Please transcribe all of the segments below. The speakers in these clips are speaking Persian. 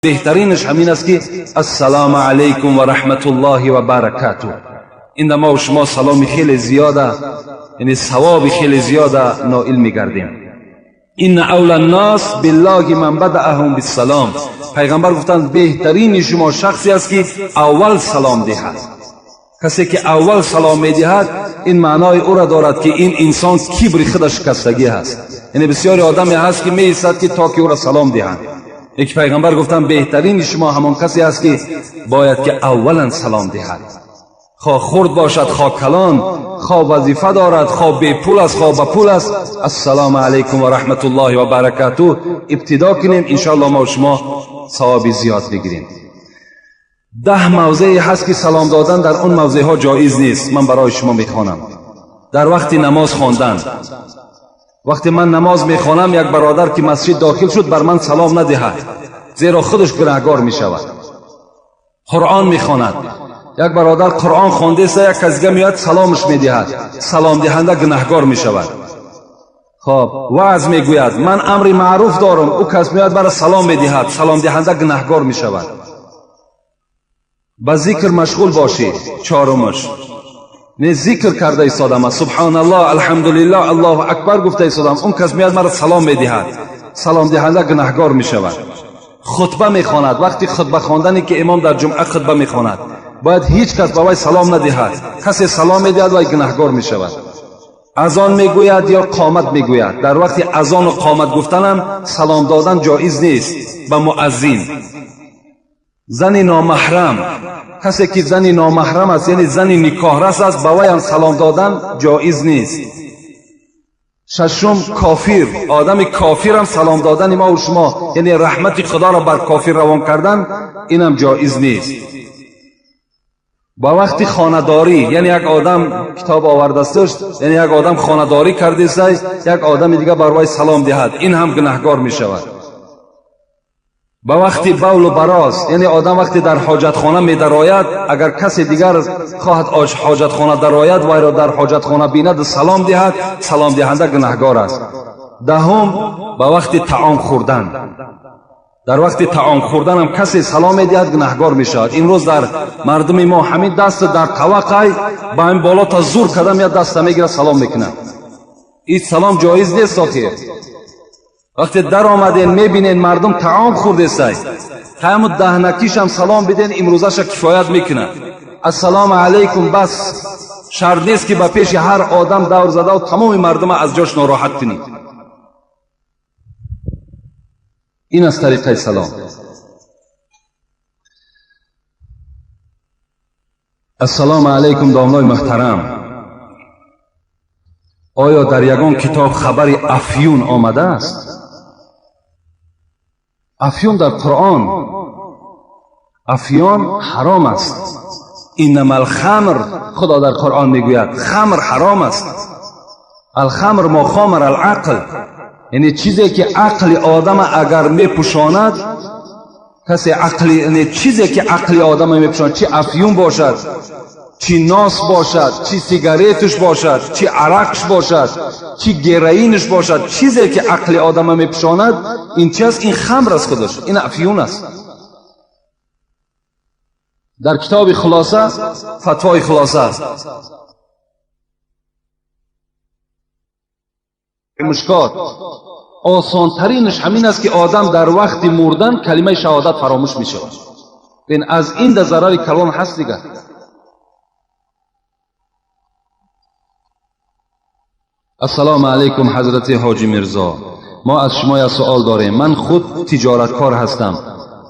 بهترینش همین است که السلام علیکم و رحمت الله و برکاته. این ما و شما سلامی خیلی زیاده، یعنی ثواب خیلی زیاده نائل میگردیم. این اول الناس بالله من بدأهم بالسلام. پیغمبر گفتند بهترین شما شخصی است که اول سلام دهد. کسی که اول سلام میدهد این معنای او را دارد که این انسان کبر خودش شکستگی است. یعنی بسیاری آدمی هست که میایستد که تا که او را سلام دهند. یک پیغمبر گفتن بهترین شما همان کسی است که باید که اولا سلام دهد، خواه خرد باشد خواه کلان، خواه وظیفه دارد خواه بی پول است خواه با پول است. السلام علیکم و رحمت الله و برکاته ابتدا کنیم، انشاءالله ما و شما ثواب زیاد بگیریم. 10 موضعی هست که سلام دادن در اون موضع ها جایز نیست. من برای شما میخوانم. در وقت نماز خواندن، وقتی من نماز میخوانم یک برادر که مسجد داخل شد بر من سلام ندهد، زیرا خودش گناهگار میشود. قرآن میخواند، یک برادر قرآن خوانده است، یک کس میاد سلامش میدهد، سلام دهنده گناهگار میشود. خب وعظ میگوید من امر معروف دارم، او کس میاد برای سلام میدهد، سلام دهنده گناهگار میشود. با ذکر مشغول باشید. چهارمش نه ذکر کرده ایستادم، سبحان الله الحمدلله الله اکبر گفته ایستادم، اون کس میاد مرا سلام میدهد، سلام دهنده گناهگار میشود. خطبه میخواند، وقتی خطبه خواندنی که امام در جمعه خطبه میخواند باید هیچ کس به وی سلام ندهد، کسی سلام میدهد وی گناهگار میشود. اذان میگوید یا قامت میگوید، در وقت اذان و قامت گفتنم سلام دادن جایز نیست به مؤذن. زن نامحرم، کسی که زن نامحرم است یعنی زن نکاح رس است، به وی هم سلام دادن جایز نیست. ششم کافر، آدم کافر هم سلام دادن ما و شما یعنی رحمت خدا را بر کافر روان کردن اینم جایز نیست. با وقت خانه‌داری، یعنی یک آدم کتاب آورده است، یعنی یک آدم خانه‌داری کرده است، یک آدم دیگه بر وی سلام دهد، این هم گناهگار می شود. با وقتی بول و براز، یعنی آدم وقتی در حاجت خانه می درآید، اگر کسی دیگر خواهد حاجت خانه درآید وی را در حاجت خانه بیند سلام دهد، سلام دهنده گناهگار است. دهم با وقتی طعام خوردن، در وقت طعام خوردن هم کسی سلام میدهد گناهگار میشود. امروز در مردم ما همین دست در قوقای با این بالا تا زور کدام یا دست میگیره سلام میکنه، این سلام جایز نیست. آخر وقتی در آمدین میبینین مردم طعام خورده است، همون دهنکیش هم سلام بدین، امروزش کفایت میکنه. السلام علیکم بس شرط نیست که با پیش هر آدم دور زده و تمام مردم از جاش ناراحت کنید. این از طریقه سلام. السلام علیکم دامنای محترم، آیا در یگان کتاب خبر افیون آمده است؟ افیون در قرآن، افیون حرام است. انما الخمر، خدا در قرآن میگوید خمر حرام است. الخمر ما خامر العقل، یعنی چیزی که عقل آدم اگر میپوشاند، کسی عقلی، یعنی چیزی که عقل آدم میپوشاند، چی افیون باشد، چی ناس باشد، چی سیگاریتش باشد، چی عرقش باشد، چی گرینش باشد، چیزی که عقل آدم میپوشاند این چیز، این خمر است خودش، این افیون است. در کتاب خلاصه، فتوای خلاصه مشکات، آسان ترینش همین است که آدم در وقت مردن کلمه شهادت فراموش می شود. بین از این در ضرر کلان هست دیگر. السلام علیکم حضرت حاجی مرزا، ما از شما یک سوال داریم. من خود تجارتکار هستم،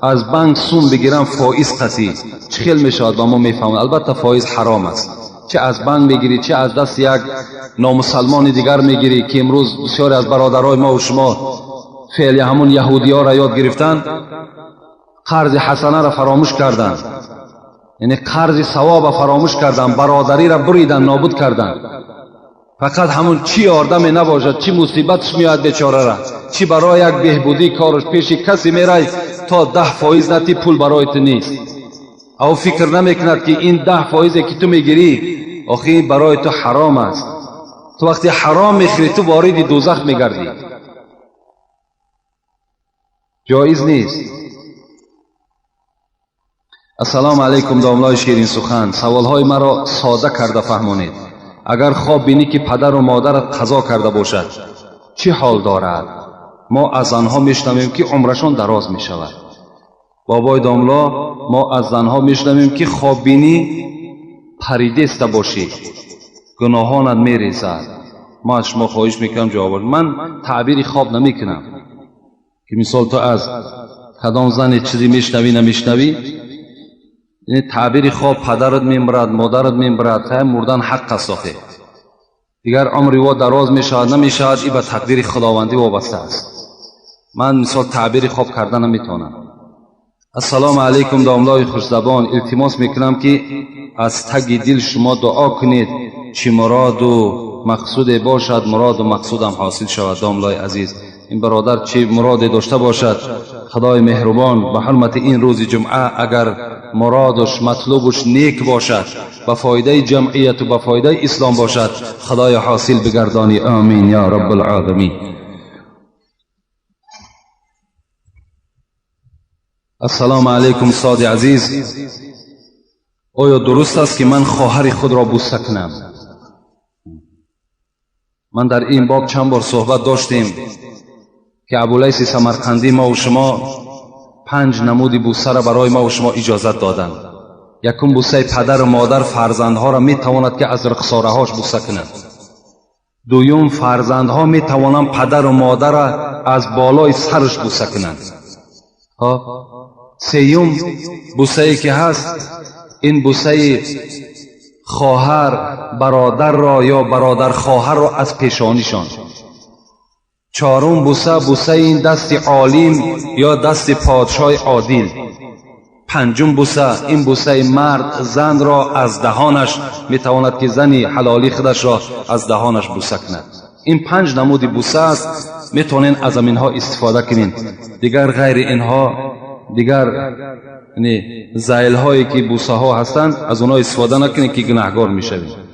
از بانک سون بگیرم فایز قطعی چه خیل می شود؟ با ما می فهمند البته فایز حرام است، چه از بانک میگیری چه از دست یک نامسلمان دیگر میگیری، که امروز بسیاری از برادرای ما و شما فعل همون یهودی ها را یاد گرفتن، قرض حسنه را فراموش کردن، یعنی قرض ثواب فراموش کردن، برادری را بریدن نابود کردن. فقط همون چی آدمی نباشد، چی مصیبتش میاد بیچاره را، چی برای یک بهبودی کارش پیش کسی میره تا 10% نتی پول برایت نیست، او فکر نمیکند که این 10% که تو میگیری آخی برای تو حرام است. تو وقتی حرام میخوری تو وارد دوزخ میگردی، جایز نیست. السلام علیکم داملای شیرین سخن. سوالهای مرا ساده کرده فهمانید. اگر خواب بینی که پدر و مادرت قضا کرده باشد چه حال دارد؟ ما از آنها میشنویم که عمرشان دراز میشود. بابای داملا، ما از زنها میشنویم که خواب بینی پریدسته باشی گناهانت میریزد. ما از شما خواهش میکنم جواب. من تعبیر خواب نمیکنم که مثال تو از کدام زن چیزی میشنوی نمیشنوی. یعنی تعبیر خواب پدرت میمرد، مادرت میمرد، تا مردن حق است. دیگر عمر و دراز میشود نمیشود، این به تقدیر خداوندی وابسته است. من مثال تعبیر خواب کردن نمیتونم. السلام علیکم داملای خوشزبان. التماس میکنم که از تگ دل شما دعا کنید چی مراد و مقصود باشد، مراد و مقصودم حاصل شود. داملای عزیز، این برادر چی مراد داشته باشد، خدای مهربان به حرمت این روز جمعه اگر مرادش مطلوبش نیک باشد، به فایده جمعیت و به فایده اسلام باشد، خدای حاصل بگردانی. آمین یا رب العالمین. السلام علیکم سادی عزیز. آیا درست است که من خواهر خود را بوسه کنم؟ من در این باب چند بار صحبت داشتیم که ابولیث سمرقندی ما و شما 5 نمود بوسه را برای ما و شما اجازت دادند. یکم بوسه پدر و مادر فرزندها را می تواند که از رخساره هاش بوسه کنند. دوم فرزندها می توانند پدر و مادر را از بالای سرش بوسه کنند. سیوم بوسه‌ای که هست، این بوسه خواهر برادر را یا برادر خواهر را از پیشانیشان. چهارم بوسه این دست عالم یا دست پادشاه عادل. پنجم بوسه، این بوسه مرد زن را از دهانش میتواند که زنی حلالی خودش را از دهانش بوسه کند. این 5 نمود بوسه است، میتونین از اینها استفاده کنین. دیگر غیر اینها، دیگر زایل هایی که بوسه ها هستند، از اونها استفاده نکنین که گناهگار میشوید.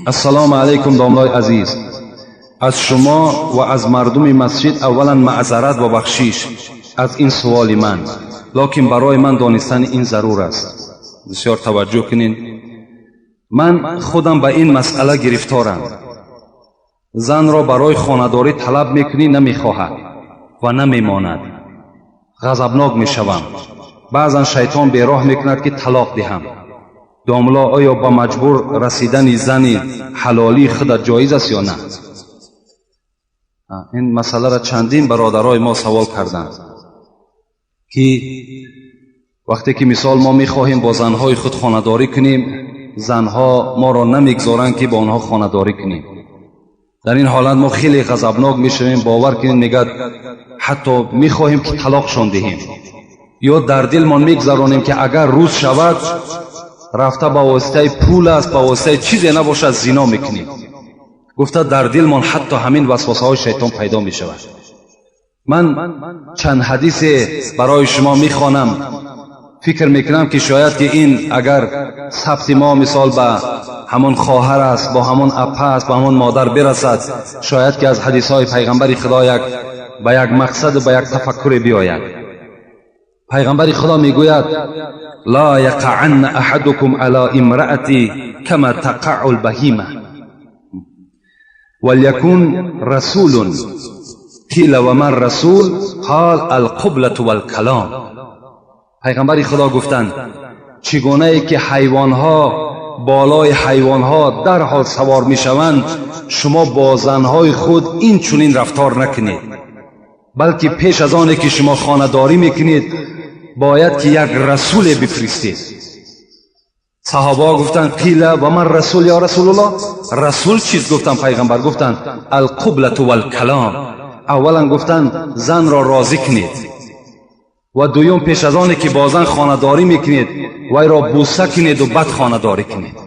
السلام علیکم داملای عزیز. از شما و از مردم مسجد اولا معذرت و بخشش از این سوال من، لکن برای من دانستن این ضرور است. بسیار توجه کنین. من خودم به این مسئله گرفتارم. زن را برای خانه‌داری طلب میکنی، نمیخواهد و نمیماند. غضبناک میشوم. بعضا شیطان بیراه میکند که طلاق دهم. داملا، آیا با مجبور رسیدن زن حلالی خودت جایز است یا نه؟ این مسئله را چندین برادرای ما سوال کردند که وقتی که مثال ما میخواهیم با زنهای خود خانه‌داری کنیم، زنها ما را نمیگذارند که با آنها خانه‌داری کنیم. در این حالت ما خیلی غضبناک میشویم. باور کنید میگه حتی میخواهیم که طلاقشان دهیم، یا در دلمان میگذرانیم که اگر روز شود رفته با واسطه پول است، با واسطه چیزی نباشد زنا میکنیم. گفته در دلمان حتی همین وسوسه های شیطان پیدا میشود. من چند حدیث برای شما میخوانم. فکر میکنم که شاید که این اگر ثبت ما مثال به همون خواهر است، با همون اپه است، با همون مادر برسد، شاید که از حدیث های پیغمبر خدا به یک مقصد و به یک تفکر بیاید. پیغمبر خدا میگوید لا یقعن احدکم علی امرأتی کما تقع البهیمه وليكن رسول. قیل و من رسول؟ قال القبلة والکلام. پیغمبر خدا گفتند چگونه ای که حیوانها بالای حیوانها در حال سوار میشوند، شما با زنهای خود این چنین رفتار نکنید، بلکه پیش از آنی که شما خانه‌داری میکنید باید که یک رسول بفرستید. صحابه گفتند قیل و من رسول یا رسول الله؟ رسول چیست؟ گفتند پیغمبر. گفتند القبلة والکلام. اولا گفتند زن را راضی کنید و دوم پیش از آنی که با زن خانه‌داری میکنید وی را بوسه کنید و بعد خانه‌داری کنید.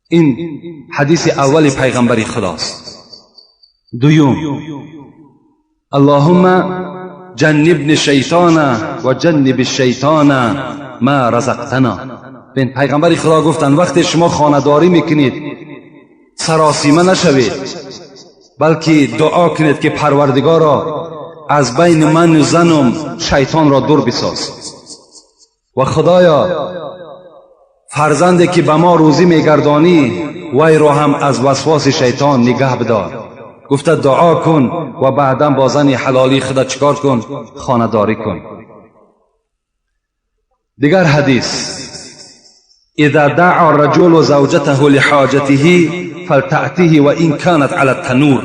این حدیث اول پیغمبر خداست. دوم اللهم جنبنی شیطان و جنب الشیطان ما رزقتنا. بین پیغمبر خدا گفتند وقتی شما خانه‌داری میکنید سراسیمه نشوید، بلکه دعا کنید که پروردگارا از بین من و زنم شیطان را دور بساز و خدایا فرزندی که به ما روزی میگردانی وی را هم از وسواس شیطان نگه بدار. گفته دعا کن و بعدا با زن حلالی خدا چکار کن؟ خانه‌داری کن. دیگر حدیث اذا دعا الرجل زوجته لحاجته فلتأتيه وان كانت على التنور.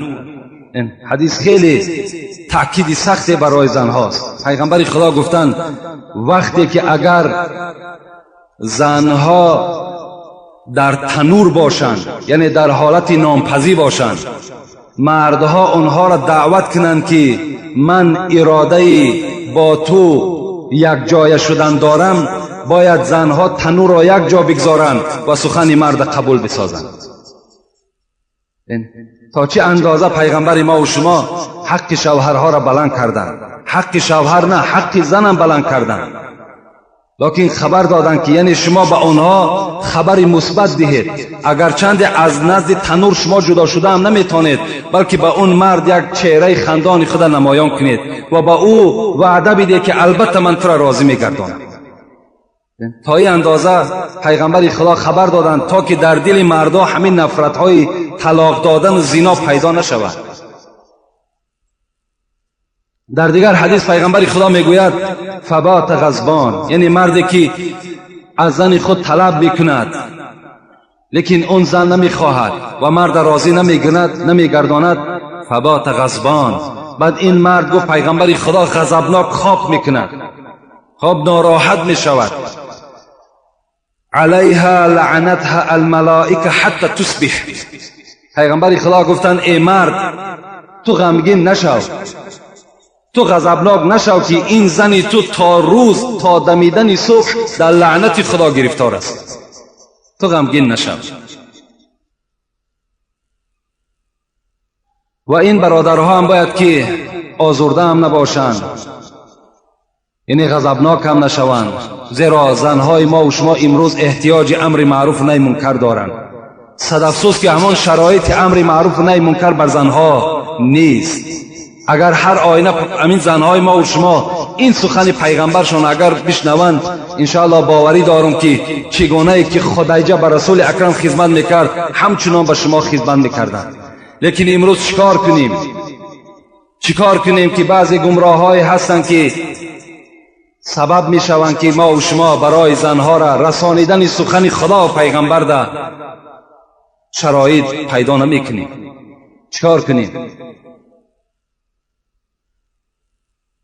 این حدیث خیلی تأکید سخت برای زن هاست. پیغمبر خدا گفتند وقتی که اگر زنها در تنور باشند، یعنی در حالت نامپزی باشند، مردها آنها را دعوت کنند که من اراده با تو یک جای شدن دارم، باید زنها تنور را یک جا بگذارند و سخن مرد قبول بسازند. تا چه اندازه پیغمبر ما و شما حق شوهرها را بلند کردند. حق شوهر نه، حق زنم بلند کردند. لیکن خبر دادند که یعنی شما به آنها خبر مثبت دهید. اگرچند از نزد تنور شما جدا شده هم نمیتونید، بلکه به اون مرد یک چهره خندان خود نمایان کنید و با او وعده بدید که البته من تو را راضی میگردانم. تا این اندازه پیغمبر خدا خبر دادند تا که در دل مردا همین نفرت های طلاق دادن و زنا پیدا نشود. در دیگر حدیث پیغمبر خدا میگوید فبات غضبان، یعنی مردی که از زن خود طلب میکند لیکن اون زن نمیخواهد و مرد راضی نمیگرداند، فبات غضبان. بعد این مرد گفت پیغمبر خدا غضبناک خواب میکند، خواب ناراحت میشود. علیها لعنتها الملائکه حتی تصبح. پیغمبر خدا گفتند ای مرد تو غمگین نشو، تو غضبناک نشو که این زنی تو تا روز تا دمیدن صبح در لعنت خدا گرفتار است. تو غمگین نشو. و این برادرها هم باید که آزرده هم نباشند، یعنی غضبناک هم نشوند، زیرا زنهای ما و شما امروز احتیاج امر معروف و نهی منکر دارند. صد افسوس که همان شرایط امر معروف و نهی منکر بر زنها نیست. اگر هر آینه همین زنهای ما و شما این سخن پیغمبرشون اگر بشنوند، انشاءالله باوری دارم که چگونه که خدیجه به رسول اکرم خدمت میکرد همچنان به شما خدمت میکردند. لیکن امروز چیکار کنیم که بعضی گمراه‌های هستند که سبب میشوند که ما و شما برای زنها را رسانیدن سخن خدا و پیغمبر در شرایط پیدا نمیکنیم. چیکار کنیم؟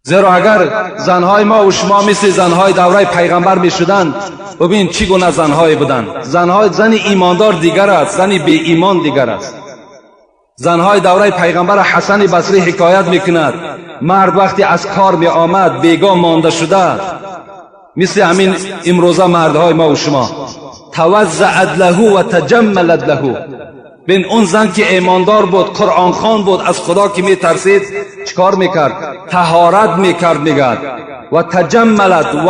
زیرا اگر زنهای ما و شما مثل زنهای دوره پیغمبر میشدند، ببین چی گونه زنهای بودند. زن ایماندار دیگر است، زن بی ایمان دیگر است. زنهای دوره پیغمبر حسن بصری حکایت میکند مرد وقتی از کار می آمد بیگاه مانده شده، مثل همین امروزه مردهای ما و شما، توزعت له و تجملت له. بین اون زن که ایماندار بود، قرآن خوان بود، از خدا که می ترسید، چکار میکرد؟ طهارت میکرد میگد و تجملت و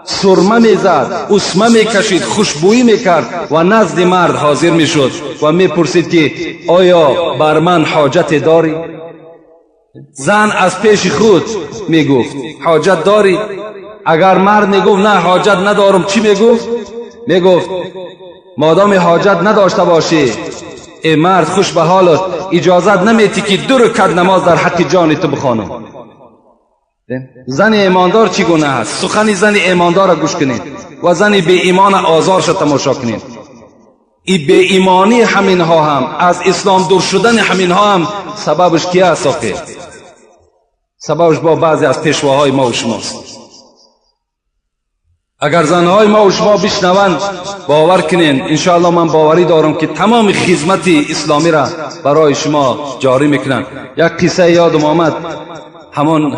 سرمه میزد، اسمه میکشید، خوشبویی میکرد و نزد مرد حاضر میشد و میپرسید که آیا بر من حاجت داری؟ زن از پیش خود میگفت حاجت داری؟ اگر مرد میگفت نه حاجت ندارم، چی میگفت؟ میگفت مادام حاجت نداشته باشی ای مرد خوش به حالت، اجازت نمیتی که 2 رکعت نماز در حق جان تو بخوانم. زن ایماندار چگونه است؟ سخن زن ایماندار را گوش کنید و زن بی ایمان آزارش تماشا کنید. این بی ایمانی همین ها هم، از اسلام دور شدن همین ها هم سببش کی است آخه؟ سببش با بعضی از پیشواهای ما و شماست. اگر زنهای ما و شما بشنوند باور کنین، انشاءالله من باوری دارم که تمام خدمت اسلامی را برای شما جاری میکنن. یک قصه یادم آمد، همون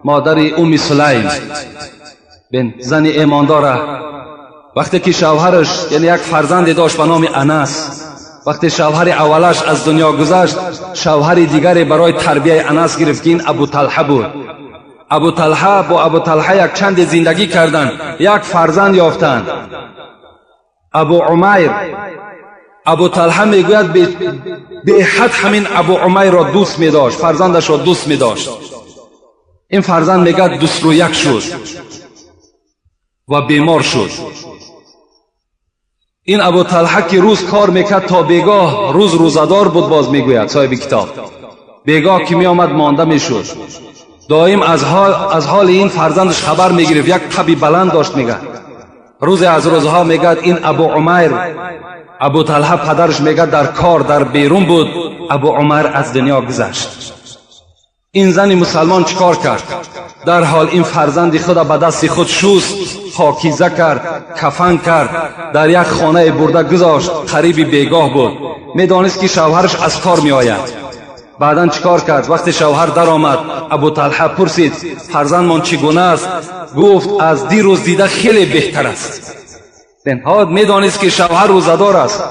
مادر ام سلیم بن زن ایمانداره، وقتی که شوهرش یعنی یک فرزند داشت به نام انس، وقتی شوهر اولش از دنیا گذشت، شوهر دیگری برای تربیت انس گرفت که این ابو طلحه بود. ابو طلحه یک چند زندگی کردند، یک فرزند یافتند، ابو عمیر. ابو طلحه میگوید به حد همین ابو عمیر را دوست می داشت، فرزندش را دوست می داشت. این فرزند میگه دوست رو یک شد و بیمار شد. این ابو طلحه که روز کار میکرد تا بیگاه، روز روزدار بود، باز میگوید صاحب کتاب، بیگاه که می آمد مانده میشد. دائم از حال این فرزندش خبر میگرفت. یک تبی بلند داشت. میگه روز از روزها میگه این ابو عمیر، ابو طلحه پدرش میگه در کار در بیرون بود، ابو عمیر از دنیا گذشت. این زن مسلمان چیکار کرد؟ در حال این فرزند خود به دست خود شست، پاکیزه کرد، کفن کرد، در یک خانه برده گذاشت. قریب بیگاه بود، میدانست که شوهرش از کار می آید. بعداً چیکار کرد؟ وقتی شوهر در آمد، ابو طلحه پرسید فرزندمان چگونه است؟ گفت از دیروز دیده خیلی بهتر است. بنهاد میدانست که شوهر روزدار است،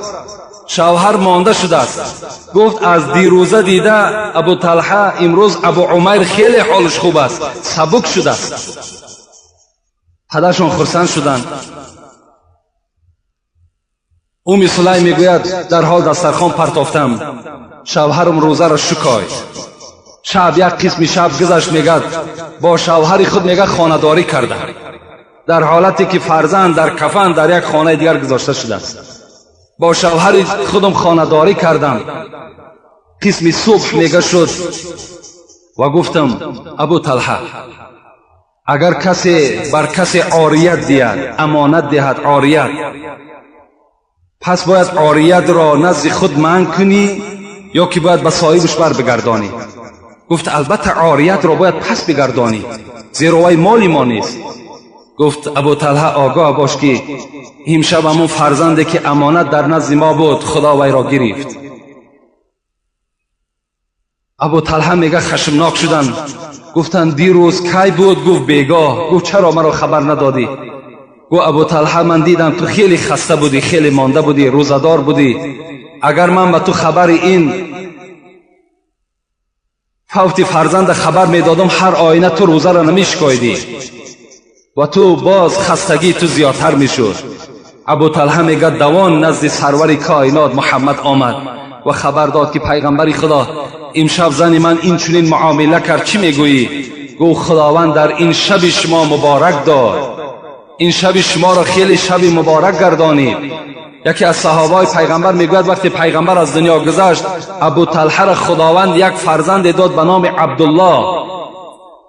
شوهر مانده شده است. گفت از دیروزه دیده ابو طلحه امروز ابو عمیر خیلی حالش خوب است، سبک شده است. پدرشون خرسند شدند. سلیم میگوید در حال دسترخوان پرتافتم، شوهرم روزه را شکای. شب یک قسم شب گذشت، میگه با شوهر خود میگه خانه‌داری کرده، در حالتی که فرزند در کفن در یک خانه دیگر گذاشته شده است. با شوهر خودم خانه‌داری کردم. قسم صبح میگه شد و گفتم ابو طلحه اگر کسی بر کسی عاریت دهد، امانت دهد، عاریت، پس باید عاریت را نزد خود منع کنی یا که باید به صاحبش بر بگردانی؟ گفت البته عاریت را باید پس بگردانی، زیرا وی مالی ما نیست. گفت ابو طلحه آگاه باش که امشب همون فرزندی که امانت در نزد ما بود خدا وی را گرفت. ابو طلحه میگه خشمناک شدن. گفتن دیروز کی بود؟ گفت بیگاه. گفت چرا مرا خبر ندادی؟ گفت ابو طلحه من دیدم تو خیلی خسته بودی، خیلی مانده بودی، روزدار بودی. اگر من به تو خبر این فوت فرزند خبر میدادم، هر آینه تو روزه را نمیشکایدی و تو باز خستگی تو زیادتر میشد. ابو طلحه میگه دوان نزد سرور کائنات محمد آمد و خبر داد که پیغمبر خدا امشب زن من این چنین معامله کرد، چی میگویی؟ گفت خداوند در این شب شما مبارک داد، این شب شما را خیلی شب مبارک گردانید. یکی از صحابای پیغمبر میگوید وقتی پیغمبر از دنیا گذشت، ابو طلحه را خداوند یک فرزند داد به نام عبدالله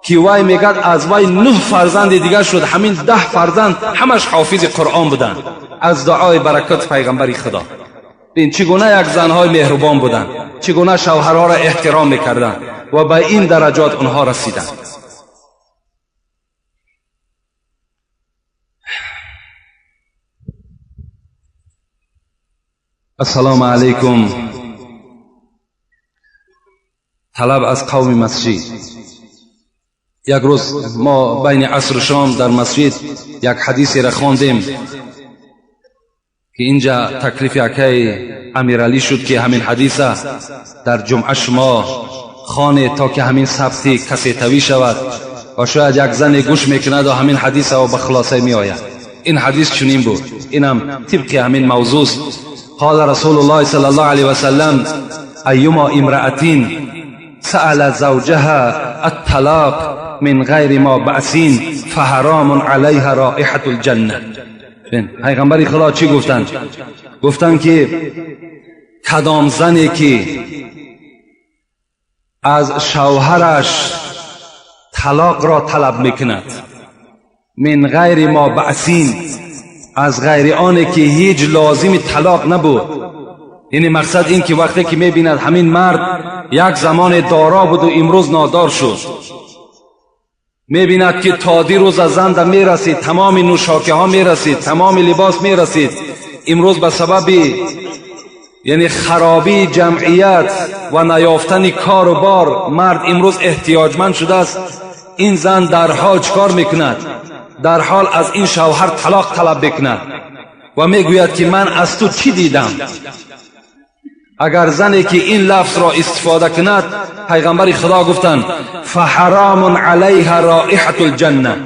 که وی میگد از وی 9 فرزند دیگر شد. همین 10 فرزند همش حافظ قرآن بودند از دعای برکت پیغمبر خدا. این چگونه یک زنهای مهربان بودند، چگونه شوهرها را احترام میکردند و به این درجات اونها رسیدند. السلام علیکم. طلب از قوم مسجد. یک روز ما بین عصر و شام در مسجد یک حدیثی را خواندیم که اینجا تکلیف یکی امیرعلی شد که همین حدیث در جمعه شما خانه تا که همین ثبتی کسی توی شود و شاید یک زن گوش میکند و همین حدیث و به خلاصه می آید. این حدیث چنین بود، اینم طبق همین موضوع. قال رسول الله صلی الله علیه و سلم ایما امرأة سأل زوجها الطلاق من غیر ما بأسین فحرام علیها رائحة الجنه. پیغمبر خدا چی گفتند؟ گفتند که کدام زنی که از شوهرش طلاق را طلب میکند، من غیر ما بأسین، از غیر آنه که هیچ لازم طلاق نبود. یعنی مقصد این که وقتی که میبیند همین مرد یک زمان دارا بود و امروز نادار شد، میبیند که تا دیروز از زنده میرسید، تمام نوشاکه ها میرسید، تمام لباس میرسید، امروز به سبب یعنی خرابی جمعیت و نیافتن کار و بار مرد امروز احتیاجمند شده است. این زن در حال چکار میکند؟ در حال از این شوهر طلاق طلب بکند و میگوید که من از تو چی دیدم؟ اگر زنی که این لفظ را استفاده کند، پیغمبر خدا گفتند فحرام علیها رائحة الجنه،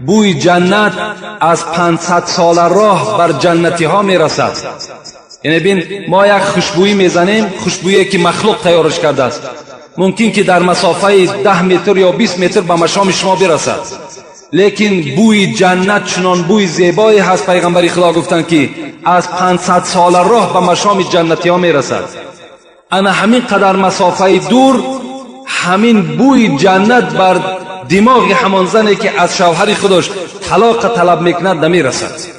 بوی جنت از 500 سال راه بر جنتی ها میرسد. یعنی بین ما یک خوشبویی میزنیم، خوشبویی که مخلوق تیارش کرده است، ممکن که در مسافه 10 متر یا 20 متر به مشام شما برسد، لیکن بوی جنت چنان بوی زیبایی هست. پیغمبر خدا گفتند که از 500 سال راه به مشام جنتی ها میرسد. انا همین قدر مسافه دور همین بوی جنت بر دماغ همان زنی که از شوهر خودش طلاق طلب میکند نمیرسد.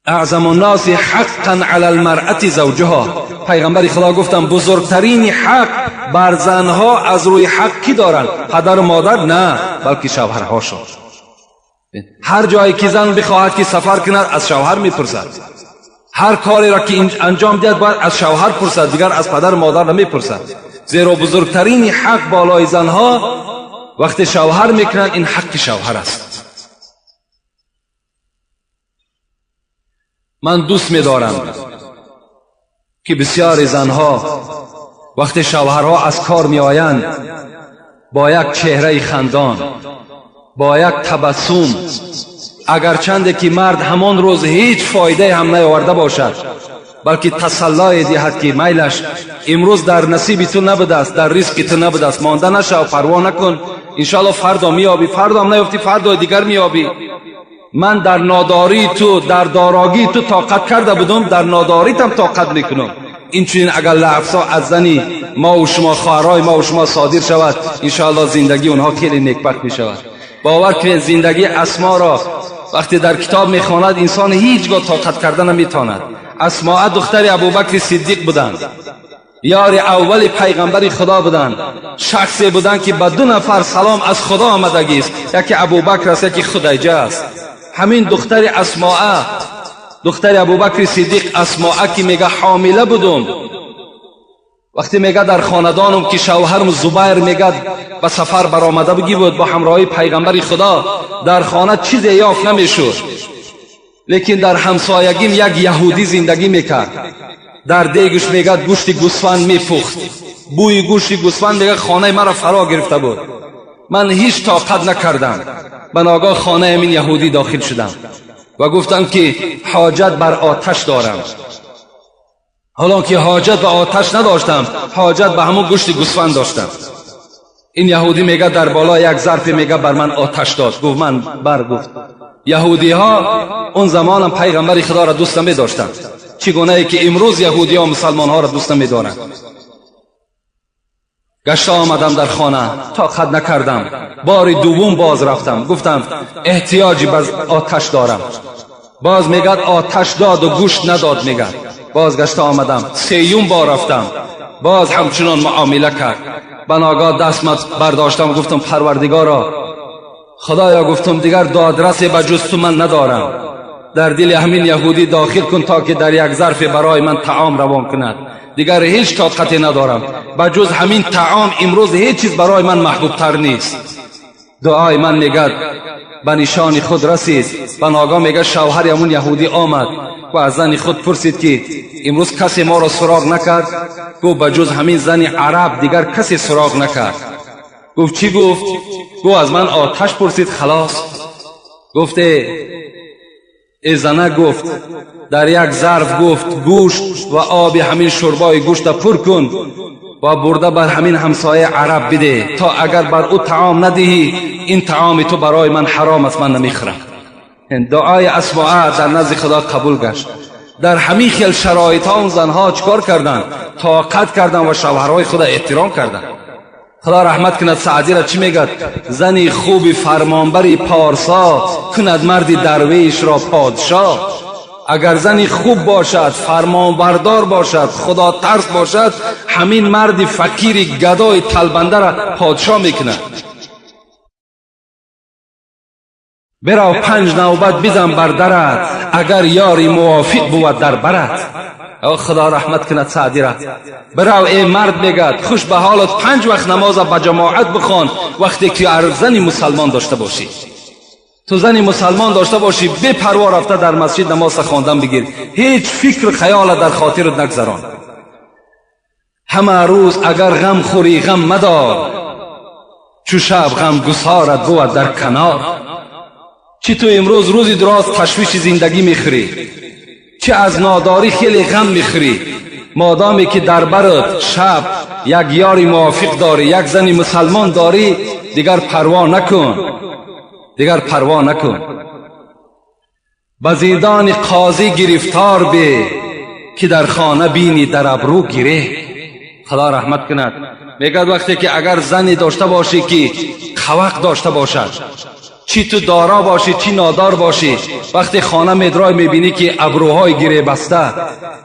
اعظم الناس حقا علی المرأة زوجها. پیغمبر خدا گفتن بزرگترین حق بر زنها از روی حق کی دارن؟ پدر و مادر نه، بلکه شوهرهاشون. هر جایی که زن بخواهد که سفر کند از شوهر میپرسد، هر کاری را که انجام دهد باید از شوهر پرسد، دیگر از پدر و مادر نمیپرسد. زیرا بزرگترین حق بالای زنها وقتی شوهر میکنند این حق شوهر است. من دوست می‌دارم که بسیار زنها وقتی شوهرها از کار می‌آیند با یک چهره خندان، با یک تبسم، اگرچند که مرد همان روز هیچ فایده هم نیاورده باشد، بلکه تسلی دهد که میلش امروز در نصیب تو نبوده است، در رزق تو نبوده است، مانده نشو، پروا نکن، انشالله فردا میابی، فردا هم نیافتی فردا دیگر میابی. من در ناداری تو، در داراگی تو طاقت کرده بودم، در ناداریت هم طاقت میکنم. این چنین اگر لفظا از زنی ما و شما، خواهرای ما و شما صادر شود، انشاءالله زندگی اونها خیلی نیکبخت میشود. باور کنید زندگی اسما را وقتی در کتاب میخواند انسان هیچگاه طاقت کردن نمیتواند. اسماء دختر ابوبکر صدیق بودند، یار اول پیغمبر خدا بودند، شخصی بودند که به 2 نفر سلام از خدا آمدگی است، یکی ابوبکر است یکی خدیجه است. همین دختر اسماء، دختر ابوبکر صدیق اسماء که میگه حامله بودم، وقتی میگه در خاندانم که شوهرم زبیر میگه به سفر برآمده بگی بود با همراهی پیغمبر خدا، در خانه چیزی یافت نمیشد، لیکن در همسایگیم یک یهودی زندگی میکرد، در دیگش میگه گوشت گوسفند میپخت، بوی گوشت گوسفند میگه خانه مرا فرا گرفته بود. من هیچ طاقت نکردم، به ناگاه خانه این یهودی داخل شدم و گفتم که حاجت بر آتش دارم. حالا که حاجت به آتش نداشتم، حاجت به همون گوشت گوسفند داشتم. این یهودی میگه در بالا یک ظرف میگه بر من آتش داد. گفت من گفت یهودی ها اون زمان هم پیغمبر خدا را دوست نمی داشتن، چگونه ای که امروز یهودی ها مسلمان ها را دوست نمی دارن. گشته آمدم در خانه، طاقت نکردم، بار دوم باز رفتم، گفتم احتیاجی به آتش دارم. باز میگه آتش داد و گوشت نداد. میگه باز گشته آمدم، 3م بار رفتم، باز همچنان معامله کرد. بناگاه دستم برداشتم، گفتم پروردگارا خدایا، گفتم دیگر دادرسی به جز تو من ندارم، در دل همین یهودی داخل کن تا که در یک ظرف برای من طعام روان کند. دیگر هیچ طاقتی ندارم، به جز همین طعام امروز هیچ چیز برای من محبوب تر نیست. دعای من میگه به نشان خود رسید. بناگاه میگه شوهر همون یهودی آمد و از زن خود پرسید که امروز کسی ما را سراغ نکرد؟ گفت به جز همین زن عرب دیگر کسی سراغ نکرد. گفت چی گفت؟ گفت از من آتش پرسید خلاص. گفته ای زنه، گفت در یک ظرف گفت گوشت و آب همین شوربای گوشت پر کن و برده بر همین همسایه عرب بده، تا اگر بر او طعام ندهی این طعام تو برای من حرام است، من نمیخورم. دعای اسماء در نزد خدا قبول گشت. در همین خیل شرایط ها اون زنها چکار کردن؟ طاقت کردن و شوهرهای خدا احترام کردن. خدا رحمت کند سعدی را چی میگد؟ زنی خوب فرمانبری پارسا کند مردی درویش را پادشاه. اگر زنی خوب باشد، فرمانبردار باشد، خدا ترس باشد، همین مرد فقیر گدای تلبنده را پادشاه میکند. برو 5 نوبت بزن بر درت، اگر یاری موافق بود در برت. او خدا رحمت کند سعدی را. برو ای مرد میگد خوش به حالت 5 وقت نماز به جماعت بخوان، وقتی که زنی مسلمان داشته باشی. تو زنی مسلمان داشته باشی، بی پروا رفته در مسجد نماز خواندن بگیر، هیچ فکر خیال در خاطرت نگذران. همه روز اگر غم خوری غم مدار، چو شب غم گسارت بود در کنار. چی تو امروز روزی دراز تشویش زندگی میخوری؟ چه از ناداری خیلی غم میخوری، مادامی که در برت شب یک یاری موافق داری، یک زنی مسلمان داری، دیگر پروا نکن، دیگر پروا نکن. به زیدان قاضی گرفتار بی که در خانه بینی در ابرو گیره. خدا رحمت کند. میگه وقتی که اگر زنی داشته باشی که خوق داشته باشد، چی تو دارا باشی چی نادار باشی، وقتی خانه میدرای میبینی که ابروهای گیره بسته،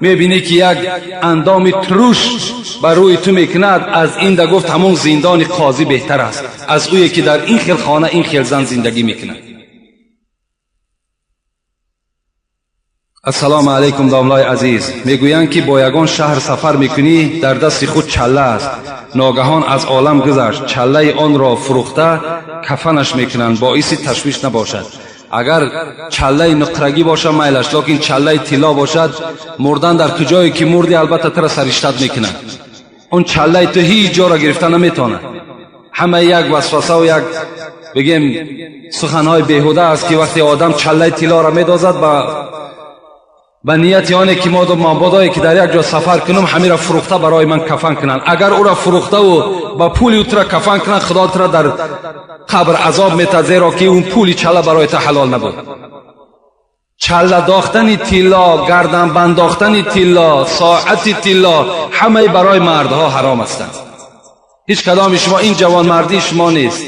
میبینی که یک اندام تروش بر روی تو میکند، از این ده گفت همون زندان قاضی بهتر است از اویی که در این خیل خانه این خیل زن زندگی میکند. السلام علیکم داملای عزیز. میگویند که با یگان شهر سفر میکنی، در دست خود چله است، ناگهان از عالم گذشت، چله آن را فروخته کفنش میکنند، باعث تشویش نباشد. اگر چله نقرگی باشد میلش، لیکن چله طلا باشد، مردن در کجایی که مردی البته تر سرشتت میکنند. اون چله تو هیچ جا را گرفته نمیتونه. همه یک وسوسه و یک بگیم سخنهای بیهوده است که وقتی آدم چله طلا را میدازد به نیت آنه که مابادایی که در یک جا سفر کنم همین را فروخته برای من کفن کنند. اگر او را فروخته و با پولی او را کفن کنند، خدا را در قبر عذاب میته، زیرا که اون پولی چله برای تا حلال نبود. چله داختن طلا، گردن بند داختن طلا، ساعت طلا، همه برای مردها حرام هستند. هیچ کدام شما این جوان مردی شما نیست،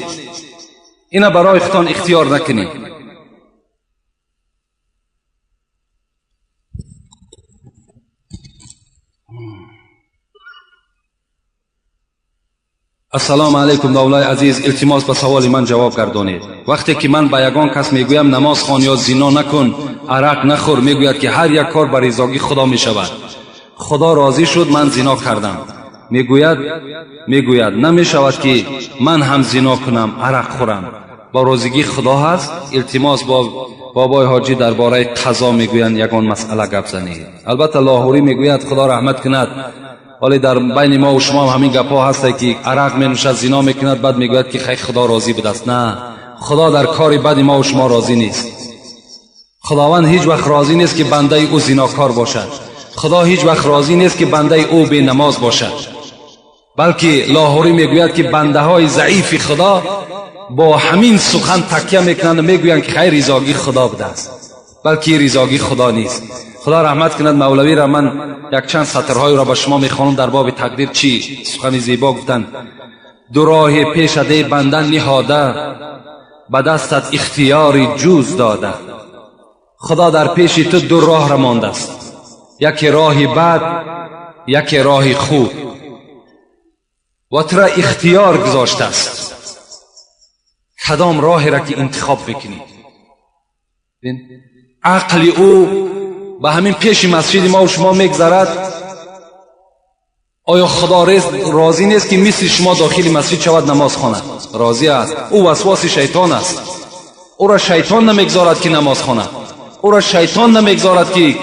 اینا برای خودتان اختیار نکنید. السلام علیکم دولای عزیز. التماس به سوال من جواب گردانید. وقتی که من به یگان کس میگویم نماز خوان یا زنا نکن، عرق نخور، میگوید که هر یک کار بر رضای خدا میشود. خدا راضی شد من زنا کردم. میگوید نمیشود که من هم زنا کنم عرق خورم، با راضی خدا هست. التماس با بابای حاجی درباره قضا میگویند یگان مسئله گپ زنید. البته لاهوری میگوید خدا رحمت کند، ولی در بین ما و شما همین گپا هست که عرق می نوشد زنا میکند، بعد میگوید که خیلی خدا راضی بوده است. نه، خدا در کاری بد ما و شما راضی نیست. خداوند هیچ وقت راضی نیست که بنده او زناکار باشد. خدا هیچ وقت راضی نیست که بنده او بی نماز باشد. بلکه لاهوری میگوید که بنده های ضعیف خدا با همین سخن تکیه میکنند و میگویند که خیر رضاگی خدا بوده است، بلکه رضاگی خدا نیست. خدا رحمت کند. مولوی را من یک چند سطرهای را به شما میخوانم در باب تقدیر. چی سخن زیبا گفتند: دو راه پیش ده بندن نهاده، به دستت اختیاری جوز داده. خدا در پیش تو دو راه را مانده است، یکی راه بد، یکی راه خوب، و تو را اختیار گذاشته است کدام راهی را که انتخاب بکنی. عقل او به همین پیش مسجد ما و شما میگذرد. آیا خدا راضی نیست که مثل شما داخل مسجد شود نماز خواند؟ راضی است. او وسواس شیطان است. او را شیطان نمیگذارد که نماز خواند. او را شیطان نمیگذارد که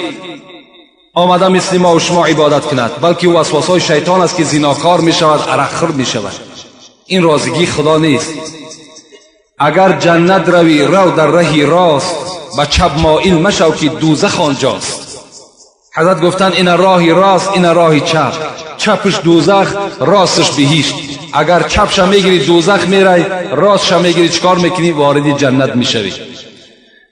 آمده مثل ما و شما عبادت کند، بلکه او وسواسهای شیطان است که زناکار می شود، عرق خور می شود. این راضگی خدا نیست. اگر جنت روی رو در رهی راست، به چپ مائل مشو که دوزخ آنجاست. حضرت گفتن این راهی راست، این راهی چپ. چپش دوزخ، راستش بهشت. اگر چپش میگیری دوزخ میری، راستش میگیری چکار میکنی؟ وارد جنت میشوی.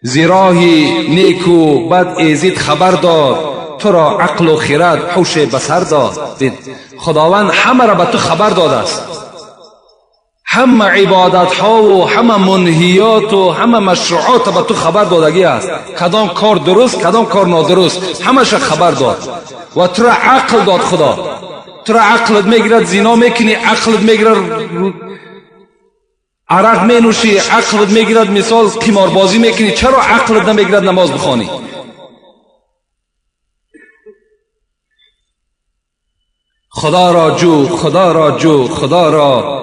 زیراهی نیک و بد ایزید خبر داد، تو را عقل و خرد هوش بصر داد. خداوند همه را به تو خبر داده است. همه عبادت ها و همه منهیات و همه مشروعات به تو خبر دادگی است. کدام کار درست، کدام کار نادرست، همش خبر داد. و تو را عقل داد خدا. تو را عقلت میگیرد زنا میکنی، عقلت میگیرد عرق مینوشی، عقلت میگیرد مثال قماربازی میکنی. چرا عقلت نمیگیرد نماز بخوانی؟ خدا را جو، خدا را جو، خدا را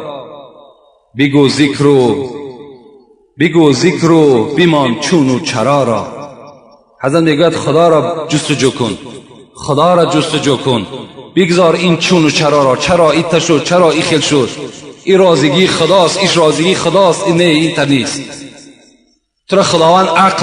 بگو ذکر و بیمان چون و چرا را. حضرت میگوید خدا را جستجو کن، خدا را جستجو کن، بگذار این چون و چرا را. چرا ایت شد، چرا ای خیل شد؟ این رازگی خداست، ایش رازگی خداست، این نه، این تا نیست. تو را خداوند عقل